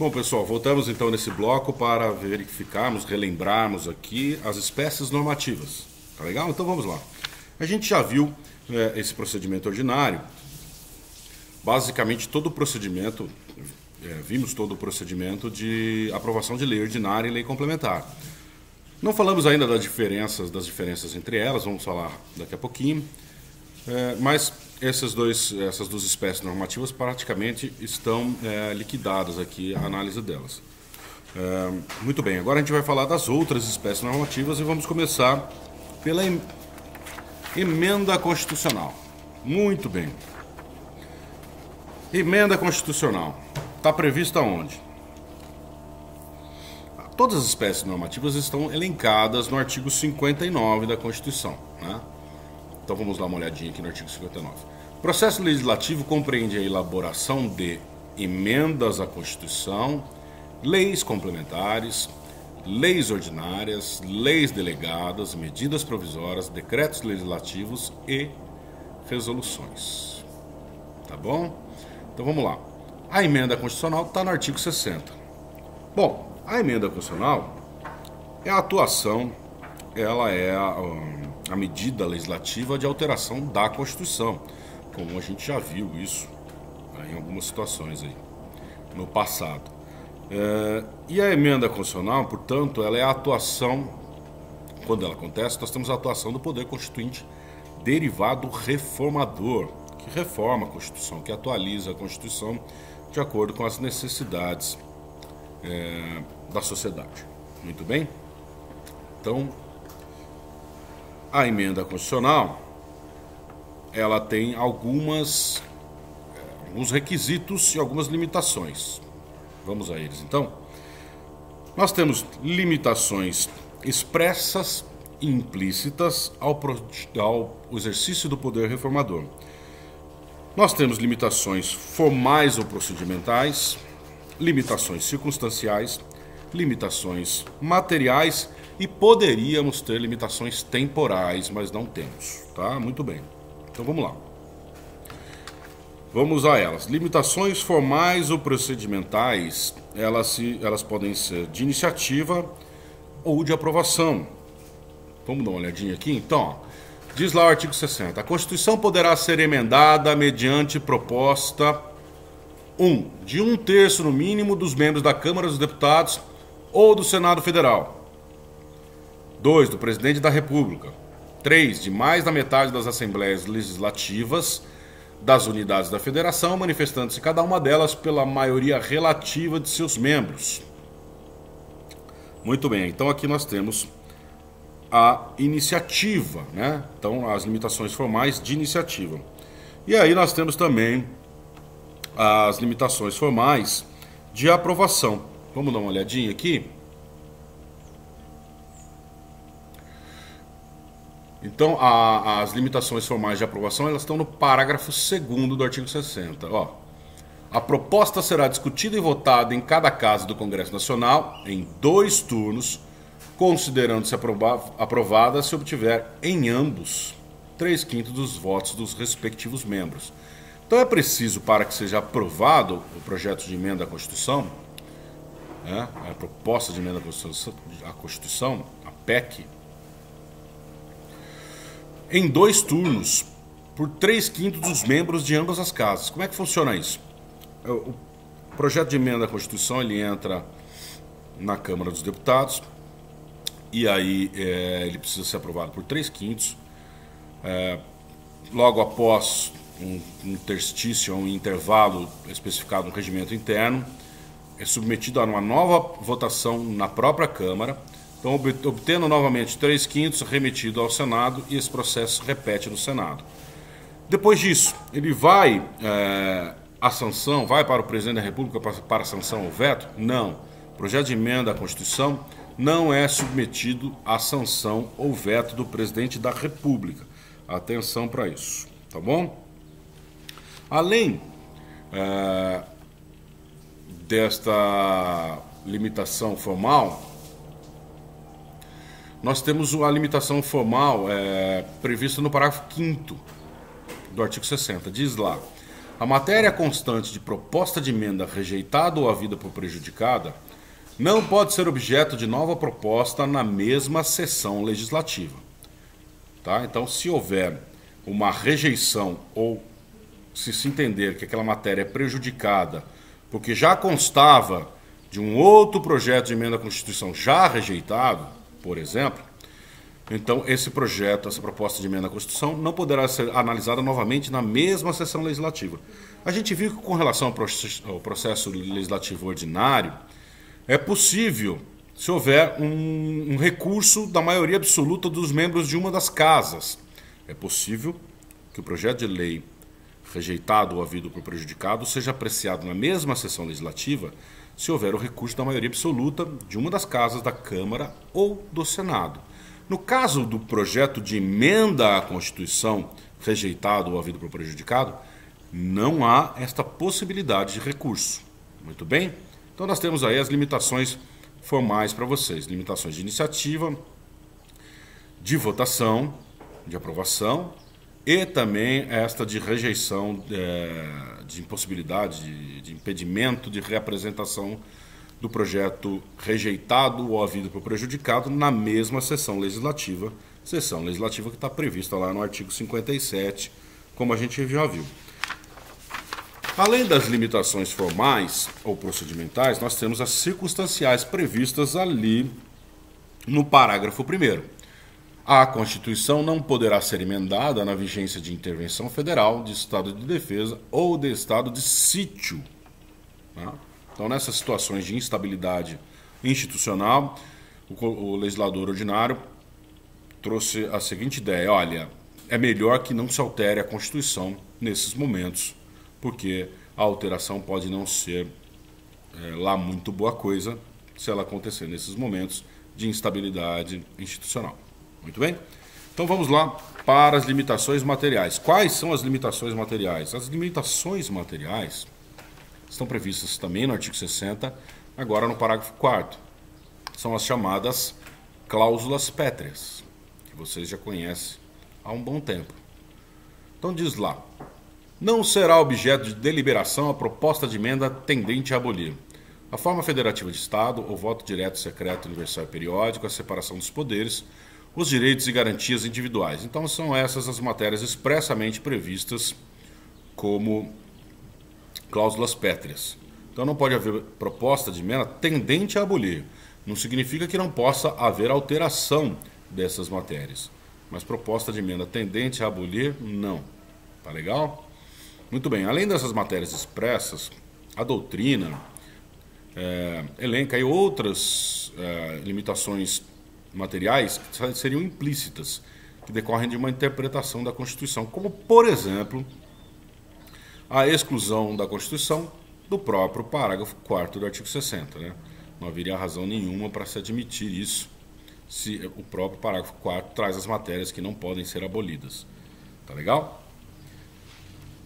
Bom, pessoal, voltamos então nesse bloco para verificarmos, relembrarmos aqui as espécies normativas. Tá legal? Então vamos lá. A gente já viu esse procedimento ordinário. Basicamente todo o procedimento, vimos todo o procedimento de aprovação de lei ordinária e lei complementar. Não falamos ainda das diferenças entre elas, vamos falar daqui a pouquinho. Mas essas duas espécies normativas praticamente estão liquidadas aqui, a análise delas. Muito bem, agora a gente vai falar das outras espécies normativas e vamos começar pela emenda constitucional. Muito bem. Emenda constitucional. Está prevista onde? Todas as espécies normativas estão elencadas no artigo 59 da Constituição, né? Então vamos dar uma olhadinha aqui no artigo 59. O processo legislativo compreende a elaboração de emendas à Constituição, leis complementares, leis ordinárias, leis delegadas, medidas provisórias, decretos legislativos e resoluções. Tá bom? Então vamos lá. A emenda constitucional está no artigo 60. Bom, a emenda constitucional é a atuação, ela é a medida legislativa de alteração da Constituição, como a gente já viu isso em algumas situações aí no passado. E a emenda constitucional, portanto, ela é a atuação, quando ela acontece, nós temos a atuação do poder constituinte derivado reformador, que reforma a Constituição, que atualiza a Constituição de acordo com as necessidades da sociedade. Muito bem? Então, a emenda constitucional, ela tem alguns requisitos e algumas limitações. Vamos a eles, então. Nós temos limitações expressas e implícitas ao exercício do poder reformador. Nós temos limitações formais ou procedimentais, limitações circunstanciais, limitações materiais e poderíamos ter limitações temporais, mas não temos, tá? Muito bem. Então vamos lá. Vamos a elas. Limitações formais ou procedimentais, elas podem ser de iniciativa ou de aprovação. Vamos dar uma olhadinha aqui? Então, diz lá o artigo 60. A Constituição poderá ser emendada mediante proposta de 1/3 no mínimo dos membros da Câmara dos Deputados ou do Senado Federal. 2, do Presidente da República. 3, de mais da metade das Assembleias Legislativas das unidades da Federação, manifestando-se cada uma delas pela maioria relativa de seus membros. Muito bem, então aqui nós temos a iniciativa, né? Então, as limitações formais de iniciativa. E aí nós temos também as limitações formais de aprovação. Vamos dar uma olhadinha aqui? Então, as limitações formais de aprovação, elas estão no parágrafo 2º do artigo 60. Ó, a proposta será discutida e votada em cada casa do Congresso Nacional em 2 turnos, considerando-se aprovada se obtiver em ambos 3/5 dos votos dos respectivos membros. Então é preciso, para que seja aprovado o projeto de emenda à Constituição, a proposta de emenda à Constituição, a PEC, em 2 turnos, por 3/5 dos membros de ambas as casas. Como é que funciona isso? O projeto de emenda à Constituição, ele entra na Câmara dos Deputados, e aí ele precisa ser aprovado por 3/5. Logo após um interstício, um intervalo especificado no regimento interno, é submetido a uma nova votação na própria Câmara. Então, obtendo novamente 3/5, remetido ao Senado, e esse processo se repete no Senado. Depois disso, ele vai a sanção, vai para o Presidente da República para a sanção ou veto? Não. O projeto de emenda à Constituição não é submetido à sanção ou veto do Presidente da República. Atenção para isso, tá bom? Além desta limitação formal, nós temos a limitação formal prevista no parágrafo 5º do artigo 60. Diz lá: A matéria constante de proposta de emenda rejeitada ou havida por prejudicada não pode ser objeto de nova proposta na mesma sessão legislativa. Tá? Então, se houver uma rejeição ou se entender que aquela matéria é prejudicada porque já constava de um outro projeto de emenda à Constituição já rejeitado, por exemplo, então esse projeto, essa proposta de emenda à Constituição não poderá ser analisada novamente na mesma sessão legislativa. A gente viu que com relação ao processo legislativo ordinário, é possível, se houver um recurso da maioria absoluta dos membros de uma das casas, é possível que o projeto de lei rejeitado ou havido por prejudicado seja apreciado na mesma sessão legislativa se houver o recurso da maioria absoluta de uma das casas da Câmara ou do Senado. No caso do projeto de emenda à Constituição rejeitado ou havido por prejudicado, não há esta possibilidade de recurso. Muito bem? Então nós temos aí as limitações formais para vocês. Limitações de iniciativa, de votação, de aprovação e também esta de rejeição, de impossibilidade, de impedimento de reapresentação do projeto rejeitado ou havido por prejudicado na mesma sessão legislativa que está prevista lá no artigo 57, como a gente já viu. Além das limitações formais ou procedimentais, nós temos as circunstanciais previstas ali no parágrafo 1º. A Constituição não poderá ser emendada na vigência de intervenção federal, de estado de defesa ou de estado de sítio. Tá? Então, nessas situações de instabilidade institucional, o legislador ordinário trouxe a seguinte ideia: olha, é melhor que não se altere a Constituição nesses momentos, porque a alteração pode não ser lá muito boa coisa se ela acontecer nesses momentos de instabilidade institucional. Muito bem? Então vamos lá para as limitações materiais. Quais são as limitações materiais? As limitações materiais estão previstas também no artigo 60, agora no parágrafo 4º. São as chamadas cláusulas pétreas, que vocês já conhecem há um bom tempo. Então diz lá: não será objeto de deliberação a proposta de emenda tendente a abolir a forma federativa de Estado, o voto direto, secreto, universal e periódico, a separação dos poderes, os direitos e garantias individuais. Então são essas as matérias expressamente previstas como cláusulas pétreas. Então não pode haver proposta de emenda tendente a abolir. Não significa que não possa haver alteração dessas matérias. Mas proposta de emenda tendente a abolir, não. Tá legal? Muito bem. Além dessas matérias expressas, a doutrina elenca aí outras limitações materiais que seriam implícitas, que decorrem de uma interpretação da Constituição, como, por exemplo, a exclusão da Constituição do próprio parágrafo 4º do artigo 60. Né? Não haveria razão nenhuma para se admitir isso, se o próprio parágrafo 4º traz as matérias que não podem ser abolidas. Tá legal?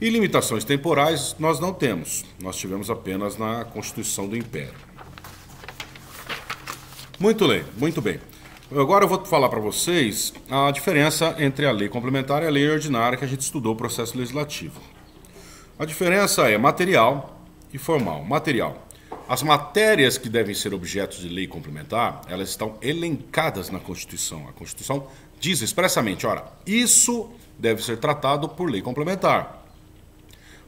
E limitações temporais nós não temos, nós tivemos apenas na Constituição do Império. Muito bem. Agora eu vou falar para vocês a diferença entre a lei complementar e a lei ordinária que a gente estudou o processo legislativo. A diferença é material e formal. Material: as matérias que devem ser objeto de lei complementar, elas estão elencadas na Constituição. A Constituição diz expressamente: ora, isso deve ser tratado por lei complementar.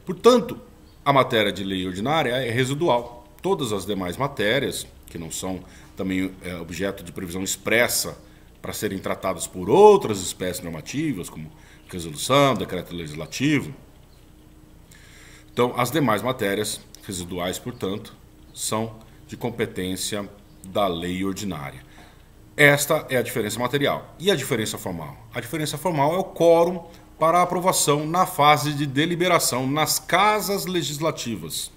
Portanto, a matéria de lei ordinária é residual. Todas as demais matérias, que não são também objeto de previsão expressa para serem tratadas por outras espécies normativas, como resolução, decreto legislativo. Então, as demais matérias residuais, portanto, são de competência da lei ordinária. Esta é a diferença material. E a diferença formal? A diferença formal é o quórum para a aprovação na fase de deliberação nas casas legislativas.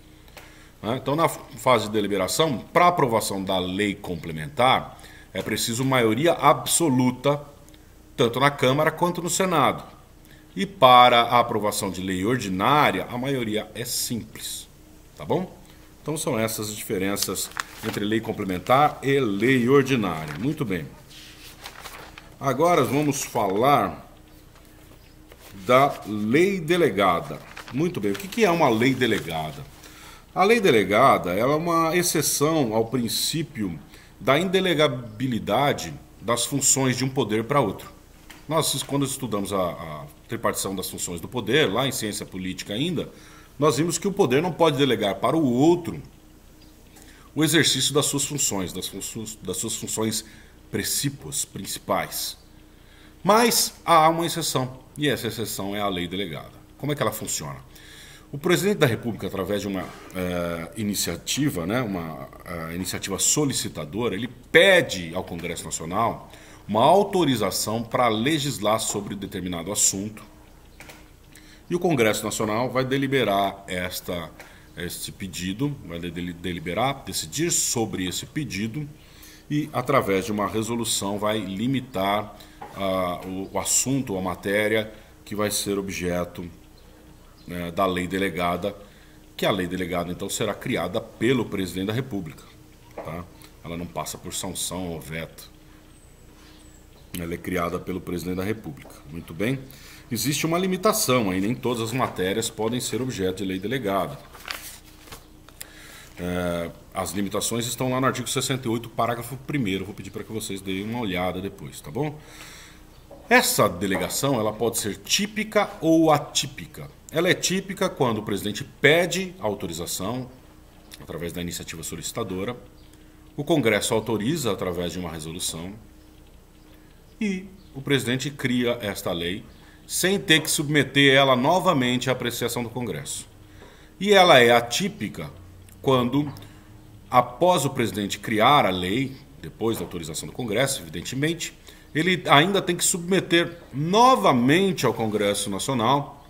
Então, na fase de deliberação, para aprovação da lei complementar, é preciso maioria absoluta, tanto na Câmara quanto no Senado. E para a aprovação de lei ordinária, a maioria é simples. Tá bom? Então, são essas as diferenças entre lei complementar e lei ordinária. Muito bem. Agora vamos falar da lei delegada. Muito bem. O que é uma lei delegada? A lei delegada ela é uma exceção ao princípio da indelegabilidade das funções de um poder para outro. Nós, quando estudamos a tripartição das funções do poder, lá em ciência política ainda, nós vimos que o poder não pode delegar para o outro o exercício das suas funções, das suas funções principais. Mas há uma exceção, e essa exceção é a lei delegada. Como é que ela funciona? O presidente da República, através de uma iniciativa, né, uma iniciativa solicitadora, ele pede ao Congresso Nacional uma autorização para legislar sobre determinado assunto. E o Congresso Nacional vai deliberar este pedido, vai deliberar, decidir sobre esse pedido e, através de uma resolução, vai limitar o assunto, a matéria que vai ser objeto da lei delegada, que a lei delegada então será criada pelo presidente da República. Tá? Ela não passa por sanção ou veto. Ela é criada pelo presidente da República. Muito bem? Existe uma limitação aí, nem todas as matérias podem ser objeto de lei delegada. As limitações estão lá no artigo 68, parágrafo 1º. Vou pedir para que vocês deem uma olhada depois, tá bom? Essa delegação ela pode ser típica ou atípica. Ela é típica quando o presidente pede autorização, através da iniciativa solicitadora, o Congresso autoriza através de uma resolução e o presidente cria esta lei sem ter que submeter ela novamente à apreciação do Congresso. E ela é atípica quando, após o presidente criar a lei, depois da autorização do Congresso, evidentemente, ele ainda tem que submeter novamente ao Congresso Nacional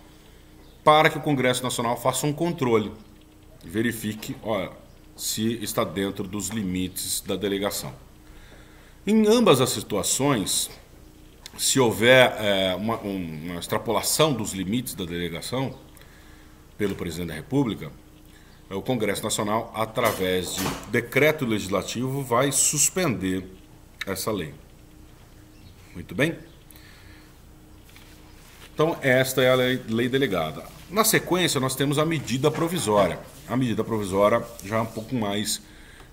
para que o Congresso Nacional faça um controle e verifique se está dentro dos limites da delegação. Em ambas as situações, se houver uma extrapolação dos limites da delegação pelo presidente da República, o Congresso Nacional, através de decreto legislativo, vai suspender essa lei. Muito bem? Então, esta é a lei delegada. Na sequência, nós temos a medida provisória. A medida provisória já é um pouco mais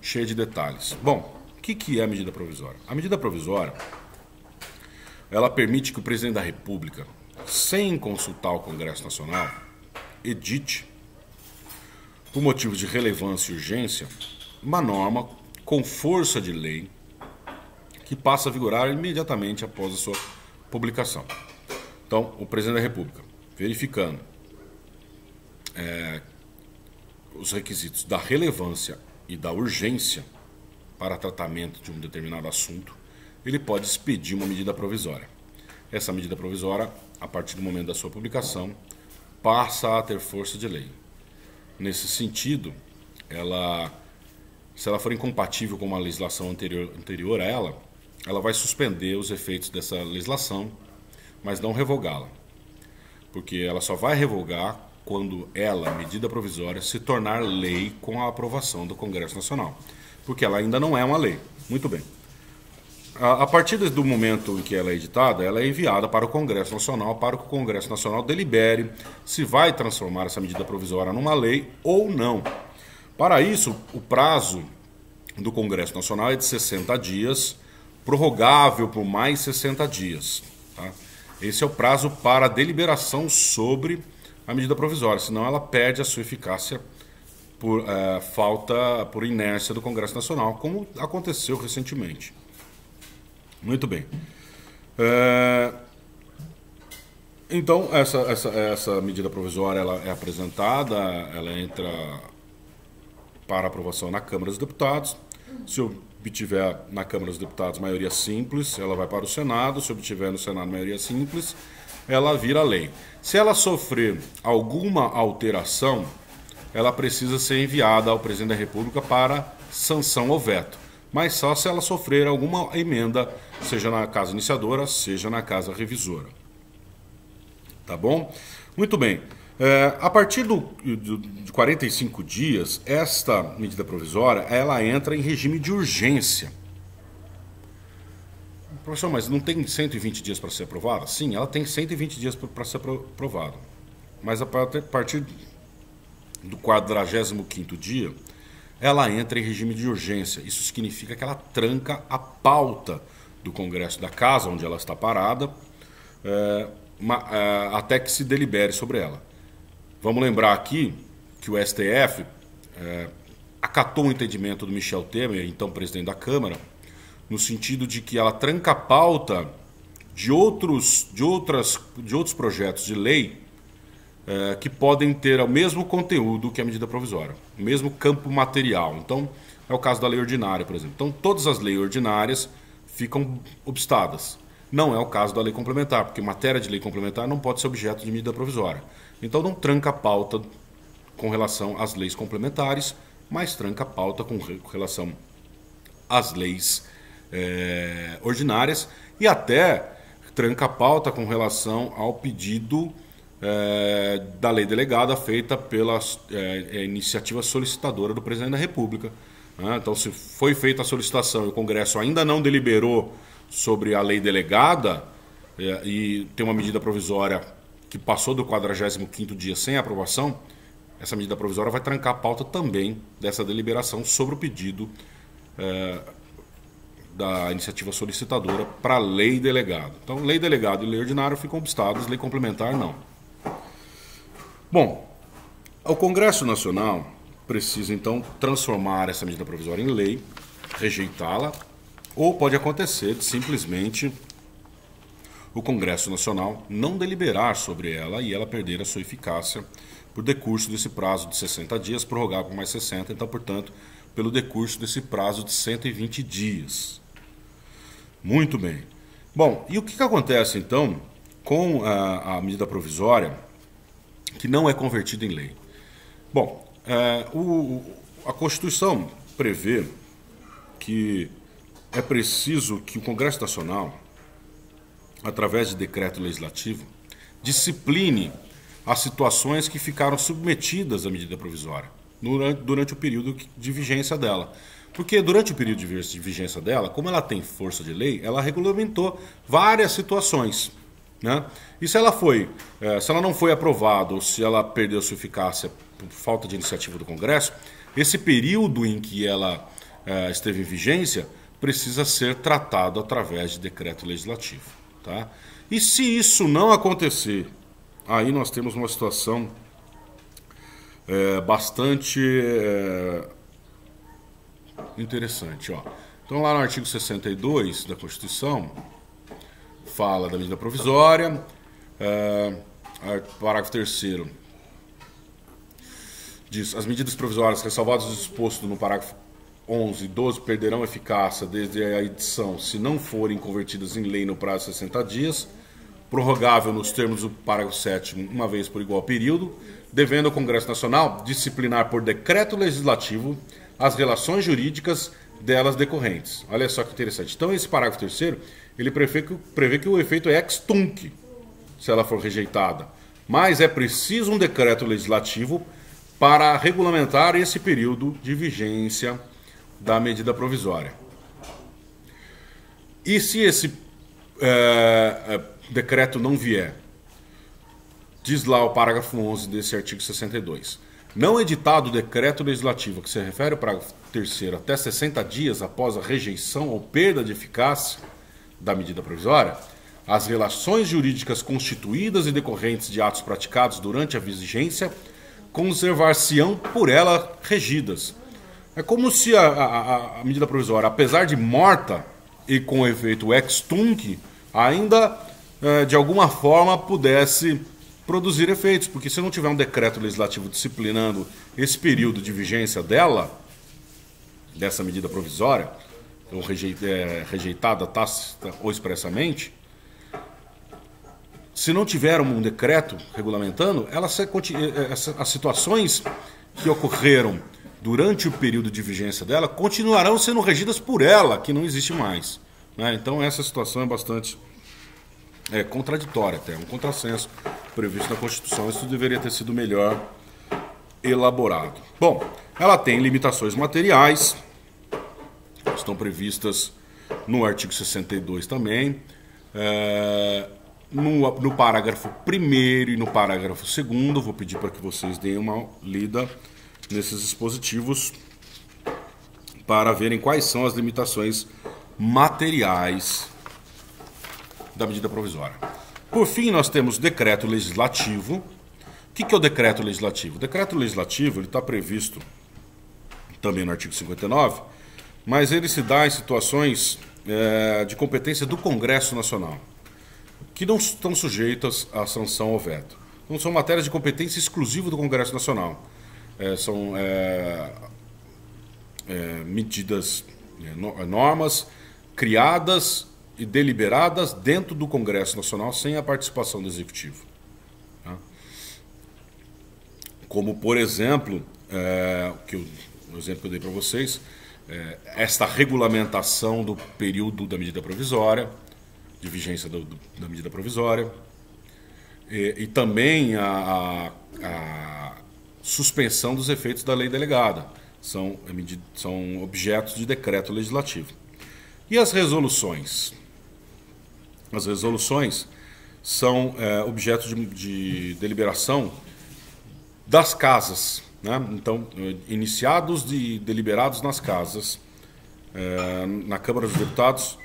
cheia de detalhes. Bom, o que é a medida provisória? A medida provisória, ela permite que o presidente da República, sem consultar o Congresso Nacional, edite, por motivos de relevância e urgência, uma norma com força de lei que passa a vigorar imediatamente após a sua publicação. Então, o presidente da República, verificando os requisitos da relevância e da urgência para tratamento de um determinado assunto, ele pode expedir uma medida provisória. Essa medida provisória, a partir do momento da sua publicação, passa a ter força de lei. Nesse sentido, se ela for incompatível com uma legislação anterior a ela vai suspender os efeitos dessa legislação, mas não revogá-la. Porque ela só vai revogar quando a medida provisória, se tornar lei com a aprovação do Congresso Nacional. Porque ela ainda não é uma lei. Muito bem. A partir do momento em que ela é editada, ela é enviada para o Congresso Nacional, para que o Congresso Nacional delibere se vai transformar essa medida provisória numa lei ou não. Para isso, o prazo do Congresso Nacional é de 60 dias, prorrogável por mais 60 dias. Tá? Esse é o prazo para a deliberação sobre a medida provisória, senão ela perde a sua eficácia por inércia do Congresso Nacional, como aconteceu recentemente. Muito bem. Então, essa medida provisória ela é apresentada, ela entra para aprovação na Câmara dos Deputados. Se obtiver na Câmara dos Deputados maioria simples, ela vai para o Senado. Se obtiver no Senado maioria simples, ela vira lei. Se ela sofrer alguma alteração, ela precisa ser enviada ao presidente da República para sanção ou veto. Mas só se ela sofrer alguma emenda, seja na casa iniciadora, seja na casa revisora. Tá bom? Muito bem. A partir de 45 dias, esta medida provisória, ela entra em regime de urgência. Professor, mas não tem 120 dias para ser aprovada? Sim, ela tem 120 dias para ser aprovada. mas a partir do 45º dia, ela entra em regime de urgência. Isso significa que ela tranca a pauta do Congresso da Casa, onde ela está parada, até que se delibere sobre ela. Vamos lembrar aqui que o STF acatou o entendimento do Michel Temer, então presidente da Câmara, no sentido de que ela tranca a pauta de outros projetos de lei que podem ter o mesmo conteúdo que a medida provisória, o mesmo campo material. Então, é o caso da lei ordinária, por exemplo. Então, todas as leis ordinárias ficam obstadas. Não é o caso da lei complementar, porque matéria de lei complementar não pode ser objeto de medida provisória. Então, não tranca a pauta com relação às leis complementares, mas tranca a pauta com relação às leis ordinárias e até tranca a pauta com relação ao pedido da lei delegada feita pela iniciativa solicitadora do presidente da República. Então, se foi feita a solicitação e o Congresso ainda não deliberou sobre a lei delegada e tem uma medida provisória que passou do 45º dia sem aprovação, essa medida provisória vai trancar a pauta também dessa deliberação sobre o pedido da iniciativa solicitadora para a lei delegada. Então, lei delegada e lei ordinária ficam obstadas, lei complementar não. Bom, o Congresso Nacional precisa então transformar essa medida provisória em lei, rejeitá-la, ou pode acontecer de simplesmente o Congresso Nacional não deliberar sobre ela e ela perder a sua eficácia por decurso desse prazo de 60 dias, prorrogar por mais 60, então, portanto, pelo decurso desse prazo de 120 dias. Muito bem. Bom, e o que acontece, então, com a medida provisória que não é convertida em lei? Bom, a Constituição prevê que é preciso que o Congresso Nacional, através de decreto legislativo, discipline as situações que ficaram submetidas à medida provisória durante o período de vigência dela. Porque durante o período de vigência dela, como ela tem força de lei, ela regulamentou várias situações, né? E se ela não foi aprovada ou se ela perdeu sua eficácia por falta de iniciativa do Congresso, esse período em que ela esteve em vigência precisa ser tratado através de decreto legislativo, tá? E se isso não acontecer, aí nós temos uma situação bastante interessante, ó. Então, lá no artigo 62 da Constituição, fala da medida provisória, parágrafo 3º, diz: as medidas provisórias ressalvadas o disposto no parágrafo 11 e 12 perderão eficácia desde a edição se não forem convertidas em lei no prazo de 60 dias, prorrogável nos termos do parágrafo 7º, uma vez por igual período, devendo o Congresso Nacional disciplinar por decreto legislativo as relações jurídicas delas decorrentes. Olha só que interessante. Então, esse parágrafo 3º, ele prevê que o efeito é ex tunc, se ela for rejeitada. Mas é preciso um decreto legislativo para regulamentar esse período de vigência da medida provisória. E se esse decreto não vier? Diz lá o parágrafo 11 desse artigo 62. Não editado o decreto legislativo que se refere ao parágrafo 3º até 60 dias após a rejeição ou perda de eficácia da medida provisória, as relações jurídicas constituídas e decorrentes de atos praticados durante a vigência conservar-se-ão por ela regidas. É como se a medida provisória, apesar de morta e com efeito ex tunc, ainda de alguma forma pudesse produzir efeitos, porque se não tiver um decreto legislativo disciplinando esse período de vigência dessa medida provisória, ou rejeitada tácita ou expressamente, se não tiver um decreto regulamentando, as situações que ocorreram durante o período de vigência dela continuarão sendo regidas por ela, que não existe mais, né? Então essa situação é bastante contraditória, até um contrassenso previsto na Constituição. Isso deveria ter sido melhor elaborado. Bom, ela tem limitações materiais, estão previstas no artigo 62 também, no parágrafo 1º e no parágrafo 2º, vou pedir para que vocês deem uma lida nesses dispositivos para verem quais são as limitações materiais da medida provisória. Por fim, nós temos decreto legislativo. O que é o decreto legislativo? O decreto legislativo está previsto também no artigo 59, mas ele se dá em situações de competência do Congresso Nacional, que não estão sujeitas à sanção ou veto. Não são matérias de competência exclusiva do Congresso Nacional. São medidas, normas criadas e deliberadas dentro do Congresso Nacional sem a participação do Executivo. Tá? Como, por exemplo, o exemplo que eu dei para vocês, esta regulamentação do período da medida provisória, de vigência da medida provisória, e também a suspensão dos efeitos da lei delegada. São objetos de decreto legislativo. E as resoluções? As resoluções são objetos de deliberação das casas, né? Então, iniciados e deliberados nas casas, na Câmara dos Deputados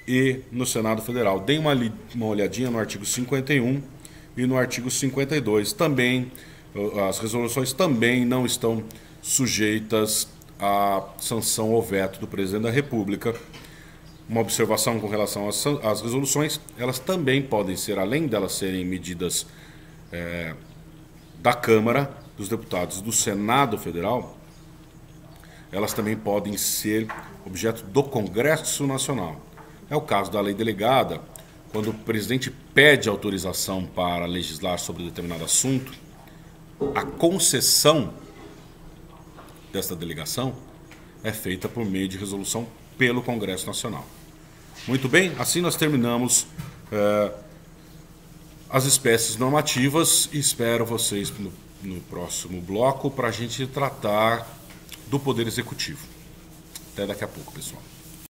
e no Senado Federal. Deem uma olhadinha no artigo 51 e no artigo 52. Também, as resoluções também não estão sujeitas à sanção ou veto do Presidente da República. Uma observação com relação às resoluções, elas também podem ser, além delas serem medidas da Câmara dos Deputados, do Senado Federal, elas também podem ser objeto do Congresso Nacional. É o caso da lei delegada, quando o presidente pede autorização para legislar sobre determinado assunto, a concessão desta delegação é feita por meio de resolução pelo Congresso Nacional. Muito bem, assim nós terminamos as espécies normativas e espero vocês no próximo bloco para a gente tratar do Poder Executivo. Até daqui a pouco, pessoal.